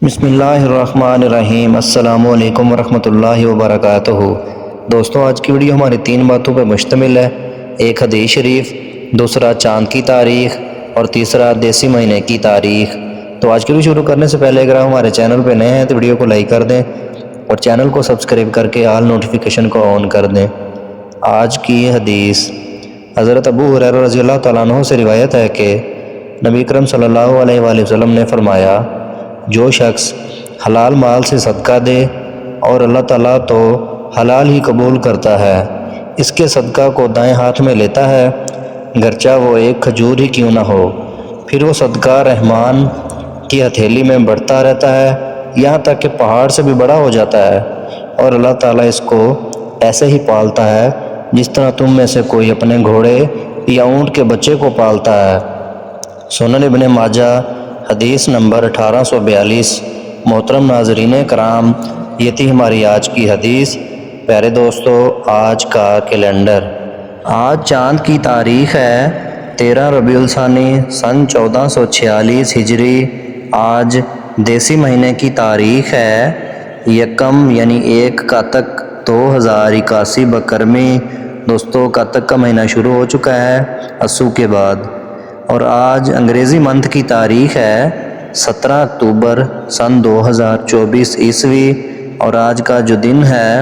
بسم اللہ الرحمن الرحیم۔ السلام علیکم ورحمۃ اللہ وبرکاتہ۔ دوستوں، آج کی ویڈیو ہماری 3 باتوں پر مشتمل ہے۔ ایک حدیث شریف، دوسرا چاند کی تاریخ، اور تیسرا دیسی مہینے کی تاریخ۔ تو آج کی ویڈیو شروع کرنے سے پہلے اگر آپ ہمارے چینل پہ نئے ہیں تو ویڈیو کو لائک کر دیں اور چینل کو سبسکرائب کر کے آل نوٹیفیکیشن کو آن کر دیں۔ آج کی حدیث حضرت ابو ہریرہ رضی اللہ تعالیٰ عنہ سے روایت ہے کہ نبی اکرم صلی اللہ علیہ وآلہ وسلم نے فرمایا، جو شخص حلال مال سے صدقہ دے اور اللہ تعالیٰ تو حلال ہی قبول کرتا ہے، اس کے صدقہ کو دائیں ہاتھ میں لیتا ہے، گرچہ وہ ایک کھجور ہی کیوں نہ ہو، پھر وہ صدقہ رحمان کی ہتھیلی میں بڑھتا رہتا ہے یہاں تک کہ پہاڑ سے بھی بڑا ہو جاتا ہے، اور اللہ تعالیٰ اس کو ایسے ہی پالتا ہے جس طرح تم میں سے کوئی اپنے گھوڑے یا اونٹ کے بچے کو پالتا ہے۔ سنن ابن ماجہ حدیث نمبر 1842۔ محترم ناظرین کرام، یہ تھی ہماری آج کی حدیث۔ پیارے دوستو، آج کا کیلنڈر، آج چاند کی تاریخ ہے 13 ربیع الثانی سن 1446 ہجری۔ آج دیسی مہینے کی تاریخ ہے یکم یعنی 1 کاتک 2081 بکرمی۔ دوستو، کاتک کا مہینہ شروع ہو چکا ہے اسو کے بعد، اور آج انگریزی منتھ کی تاریخ ہے 17 اکتوبر سن 2024 عیسوی، اور آج کا جو دن ہے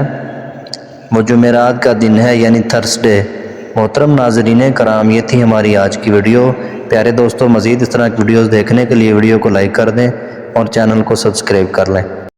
وہ جمعرات کا دن ہے یعنی تھرسڈے۔ محترم ناظرین کرام، یہ تھی ہماری آج کی ویڈیو۔ پیارے دوستو، مزید اس طرح کی ویڈیوز دیکھنے کے لیے ویڈیو کو لائک کر دیں اور چینل کو سبسکرائب کر لیں۔